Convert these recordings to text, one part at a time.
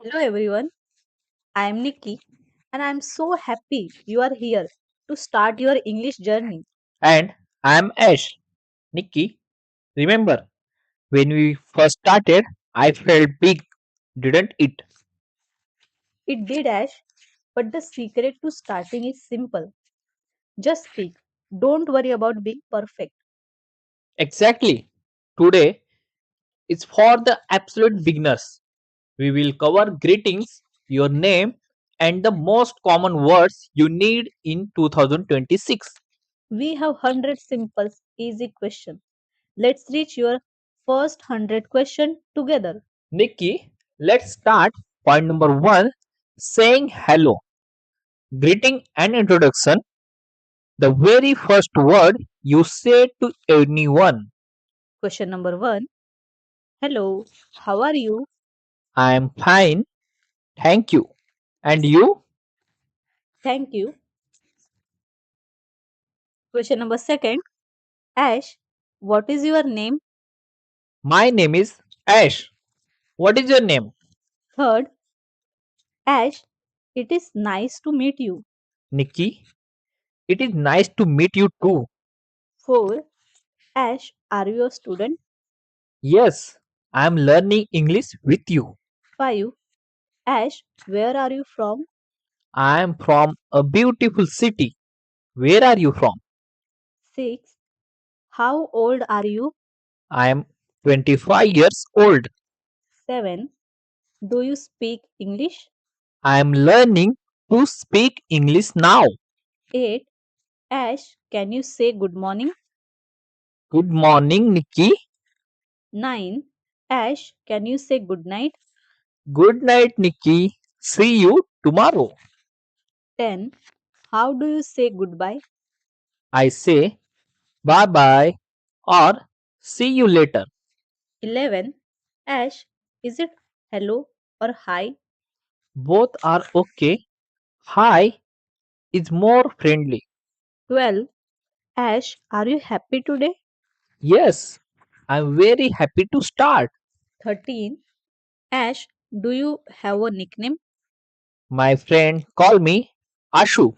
Hello everyone, I am Nikki and I am so happy you are here to start your English journey. And I'm Ash. Nikki, remember when we first started, I felt big, didn't it? It did Ash, but the secret to starting is simple. Just speak. Don't worry about being perfect. Exactly. Today is for the absolute beginners. We will cover greetings, your name, and the most common words you need in 2026. We have 100 simple, easy questions. Let's reach your first 100 question together. Nikki, let's start. Point number one, saying hello. Greeting and introduction. The very first word you say to anyone. Question number 1. Hello, how are you? I am fine, thank you. And you? Thank you. Question number 2. Ash, what is your name? My name is Ash. What is your name? Third, Ash, it is nice to meet you. Nikki. It is nice to meet you too. 4. Ash, are you a student? Yes, I am learning English with you. 5. Ash, where are you from? I am from a beautiful city. Where are you from? 6. How old are you? I am 25 years old. 7. Do you speak English? I am learning to speak English now. 8. Ash, can you say good morning? Good morning, Nikki. 9. Ash, can you say good night? Good night, Nikki. See you tomorrow. 10. How do you say goodbye? I say bye bye or see you later. 11. Ash, is it hello or hi? Both are okay. Hi is more friendly. 12. Ash, are you happy today? Yes, I'm very happy to start. 13. Ash, do you have a nickname? My friend call me Ashu.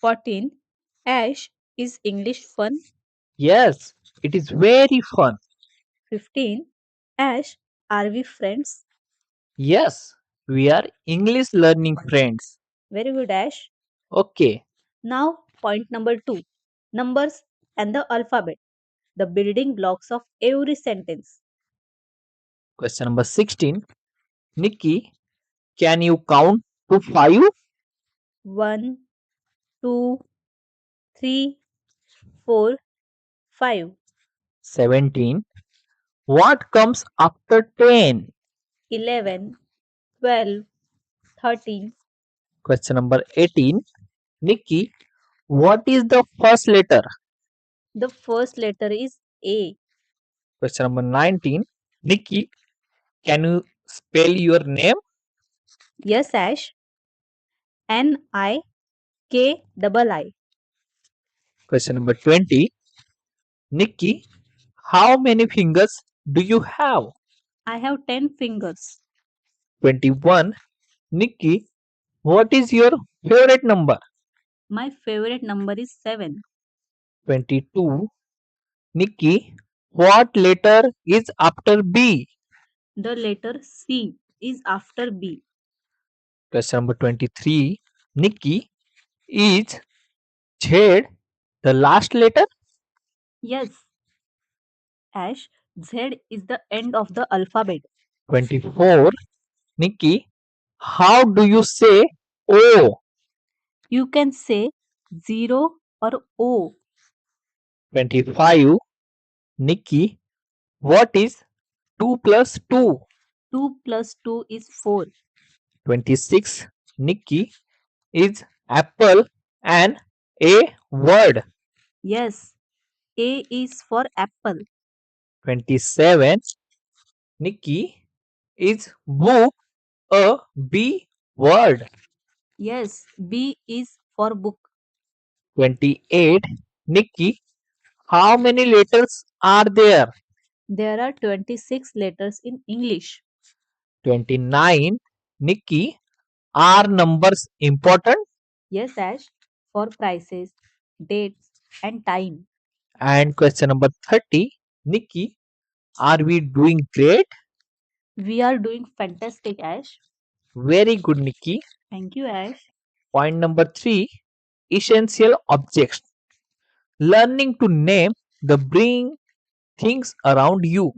14. Ash, is English fun? Yes, it is very fun. 15. Ash, are we friends? Yes, we are English learning friends. Very good, Ash. Okay, Now, point number 2. Numbers and the alphabet, the building blocks of every sentence. question number 16. Nikki, can you count to 5? 1, 2, 3, 4, 5, 17. What comes after 10? 11, 12, 13. Question number 18. Nikki, what is the first letter? The first letter is A. Question number 19. Nikki, can you spell your name? Yes, Ash. Nikki. Question number 20. Nikki, how many fingers do you have? I have 10 fingers. 21. Nikki, what is your favorite number? My favorite number is 7. 22. Nikki, what letter is after B? The letter C is after B. Question number 23. Nikki, is Z the last letter? Yes, Ash, Z is the end of the alphabet. 24. Nikki, how do you say O? You can say 0 or O. 25. Nikki, what is 2 plus 2? 2 plus 2 is 4. 26. Nikki, is apple an A word? Yes, A is for apple. 27. Nikki, is book a B word? Yes, B is for book. 28. Nikki, how many letters are there? There are 26 letters in English. 29. Nikki, are numbers important? Yes, Ash, for prices, dates, and time. And question number 30. Nikki, are we doing great? We are doing fantastic, Ash. Very good, Nikki. Thank you, Ash. Point number 3. Essential objects. Learning to name the bring things around you.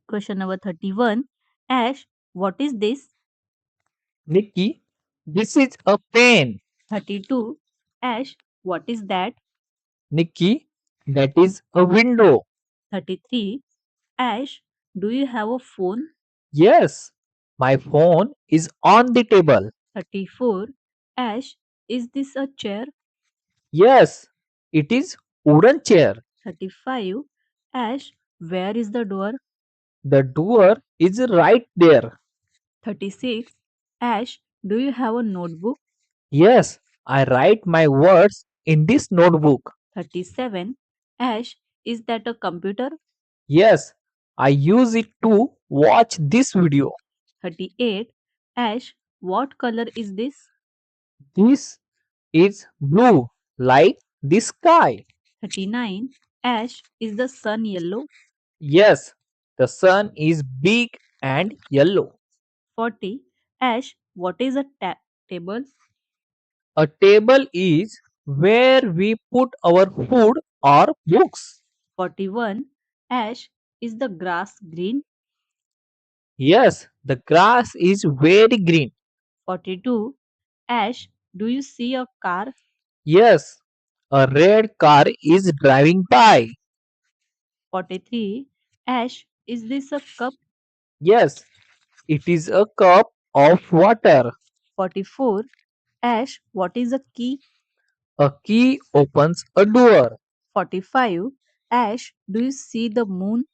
Question number 31. Ash, what is this? Nikki, this is a pen. 32. Ash, what is that? Nikki, that is a window. 33. Ash, do you have a phone? Yes, my phone is on the table. 34. Ash, is this a chair? Yes, it is wooden chair. 35. Ash, where is the door? The door is right there. 36. Ash, do you have a notebook? Yes, I write my words in this notebook. 37. Ash, is that a computer? Yes, I use it to watch this video. 38. Ash, what color is this? This is blue, like the sky. 39. Ash, is the sun yellow? Yes, the sun is big and yellow. 40. Ash, what is a table? A table is where we put our food or books. 41. Ash, is the grass green? Yes, the grass is very green. 42. Ash, do you see a car? Yes, a red car is driving by. 43. Ash, is this a cup? Yes, it is a cup of water. 44. Ash, what is a key? A key opens a door. 45. Ash, do you see the moon?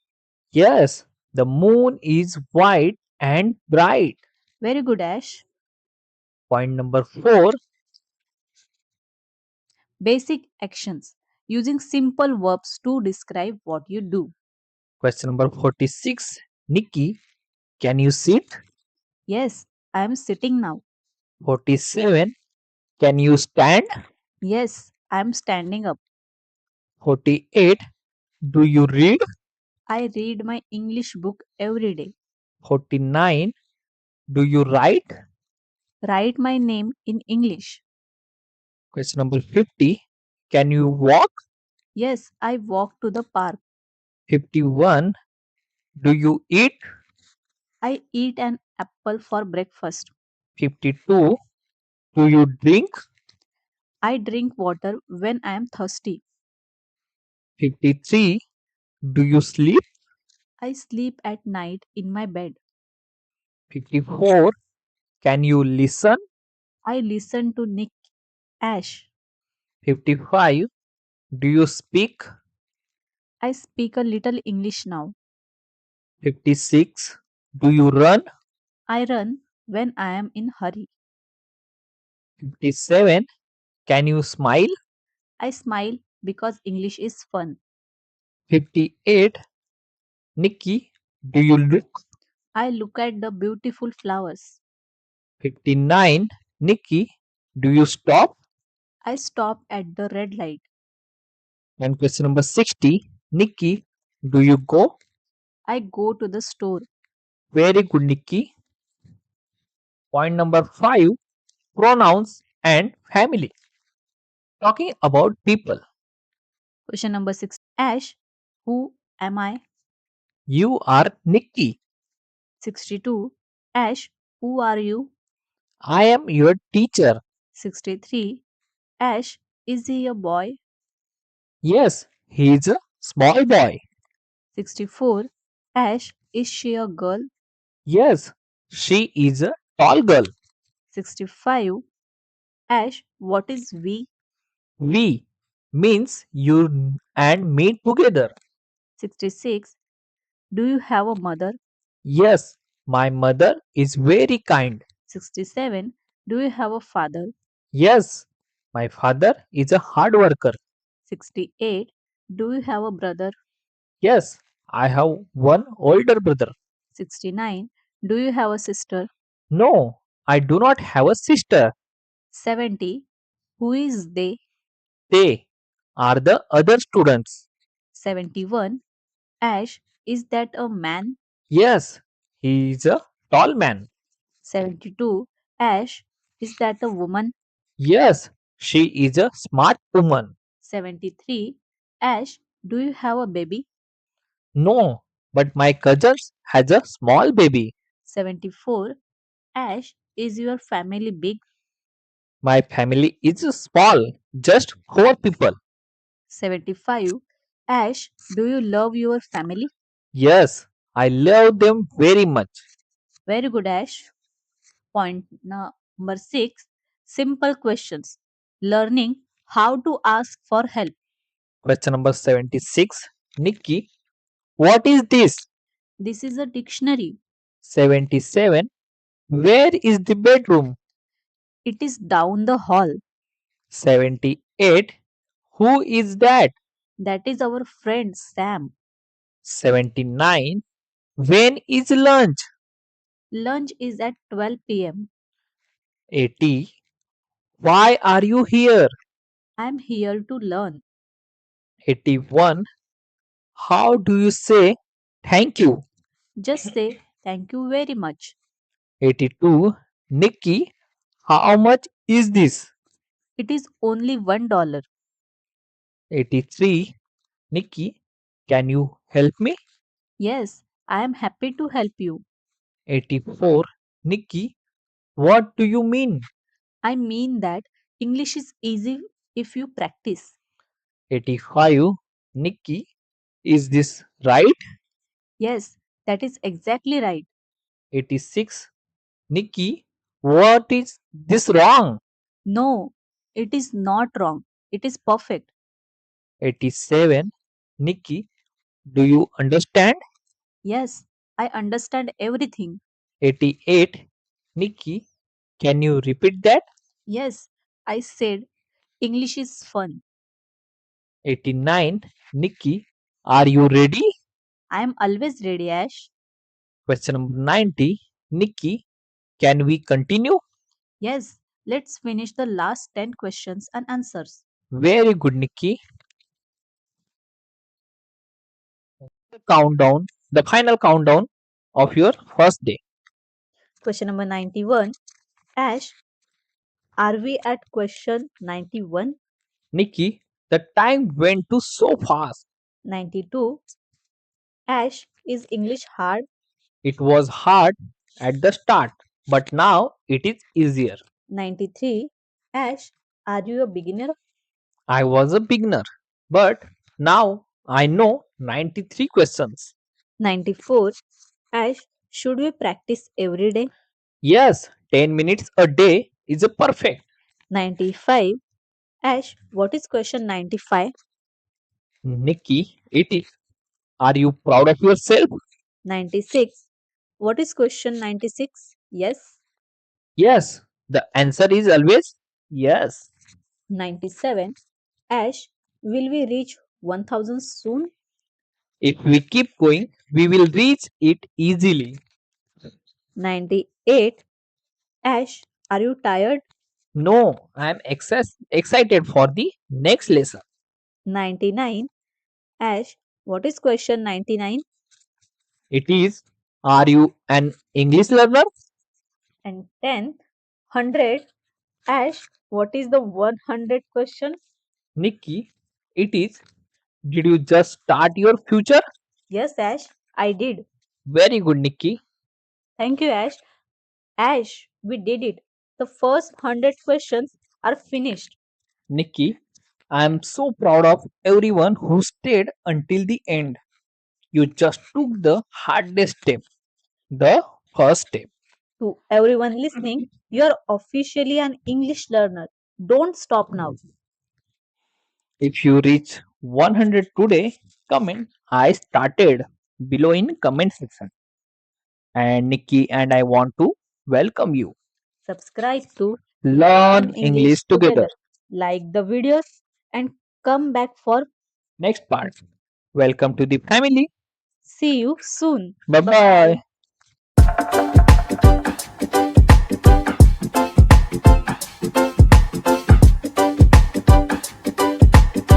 Yes, the moon is white and bright. Very good, Ash. Point number 4. Basic actions. Using simple verbs to describe what you do. Question number 46. Nikki, can you sit? Yes, I am sitting now. 47. Can you stand? Yes, I am standing up. 48. Do you read? I read my English book every day. 49. Do you write? Write my name in English. Question number 50. Can you walk? Yes, I walk to the park. 51. Do you eat? I eat an apple for breakfast. 52. Do you drink? I drink water when I am thirsty. 53. Do you sleep? I sleep at night in my bed. 54. Can you listen? I listen to Nick Ash. 55. Do you speak? I speak a little English now. 56. Do you run? I run when I am in hurry. 57. Can you smile? I smile because English is fun. 58. Nikki, do you look? I look at the beautiful flowers. 59. Nikki, do you stop? I stop at the red light. And question number 60. Nikki, do you go? I go to the store. Very good, Nikki. Point number 5. Pronouns and family. Talking about people. Question number 6. Ash, who am I? You are Nikki. 62. Ash, who are you? I am your teacher. 63. Ash, is he a boy? Yes, he is a small boy. 64. Ash, is she a girl? Yes, she is a tall girl. 65. Ash, what is we? We means you and me together. 66. Do you have a mother? Yes, my mother is very kind. 67. Do you have a father? Yes, my father is a hard worker. 68. Do you have a brother? Yes, I have one older brother. 69. Do you have a sister? No, I do not have a sister. 70. Who is they? They are the other students. 71. Ash, is that a man? Yes, he is a tall man. 72. Ash, is that a woman? Yes, she is a smart woman. 73. Ash, do you have a baby? No, but my cousin has a small baby. 74. Ash, is your family big? My family is small, just four people. 75. Ash, do you love your family? Yes, I love them very much. Very good, Ash. Point number 6. Simple questions. Learning how to ask for help. Question number 76. Nikki, what is this? This is a dictionary. 77. Where is the bedroom? It is down the hall. 78. Who is that? That is our friend Sam. 79. When is lunch? Lunch is at 12 p.m. 80. Why are you here? I am here to learn. 81. How do you say thank you? Just say thank you very much. 82. Nikki, how much is this? It is only $1. 83. Nikki, can you help me? Yes, I am happy to help you. 84. Nikki, what do you mean? I mean that English is easy if you practice. 85. Nikki, is this right? Yes, that is exactly right. 86. Nikki, what is this wrong? No, it is not wrong. It is perfect. 87. Nikki, do you understand? Yes, I understand everything. 88. Nikki, can you repeat that? Yes, I said English is fun. 89. Nikki, are you ready? I am always ready, Ash. Question number 90. Nikki, can we continue? Yes, let's finish the last 10 questions and answers. Very good, Nikki. The countdown, the final countdown of your first day. Question number 91. Ash, are we at question 91? Nikki, the time went too so fast. 92. Ash, is English hard? It was hard at the start, but now it is easier. 93. Ash, are you a beginner? I was a beginner, but now I know 93 questions. 94. Ash, should we practice every day? Yes, 10 minutes a day is a perfect. 95. Ash, what is question 95? Nikki, it is. Are you proud of yourself? 96. What is question 96? Yes. Yes, the answer is always yes. 97. Ash, will we reach 1000 soon? If we keep going, we will reach it easily. 98. Ash, are you tired? No, I am excited for the next lesson. 99. Ash, what is question 99? It is, are you an English learner? And 10. 100. Ash, what is the 100 question? Nikki, it is, did you just start your future? Yes, Ash, I did. Very good, Nikki. Thank you, Ash. Ash, we did it. The first 100 questions are finished. Nikki, I am so proud of everyone who stayed until the end. You just took the hardest step, the first step. To everyone listening, you're officially an English learner. Don't stop now. If you reach 100 today, comment I started below in comment section. And Nikki and I want to welcome you. Subscribe to Learn English together. Like the videos and come back for Next part. Welcome to the family. see you soon. Bye bye.